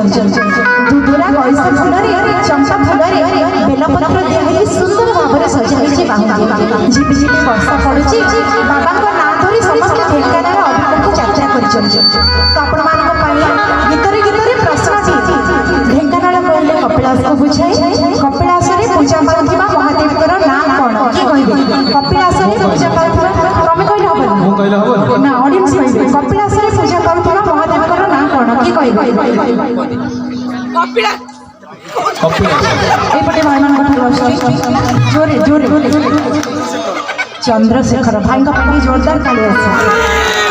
दुदुरा गैसा फुलरे चंपा फुलरे बेलपत्र दिया सुंदर भाव सजाई बाहु झिपि झिपि वर्षा पड़ुची बाबा ना धरी समस्त ढेंकानार अभिमुख यात्रा कर गीतरे गीतरे प्रश्न ढेंकानाल कहले कपिलास को बुझाई कपिलास पूजा पाउथिबा महादेव ना कौन किए कहबे कपिलास पूजा पाउथिबा तमे कहले हबो ना ऑडियंस कहबे कपिलास पूजा पाउथिबा महादेव ना कौन कि कहबे एपटे भाई मान जोरे जोरे चंद्रशेखर भाई जोरदार ताली।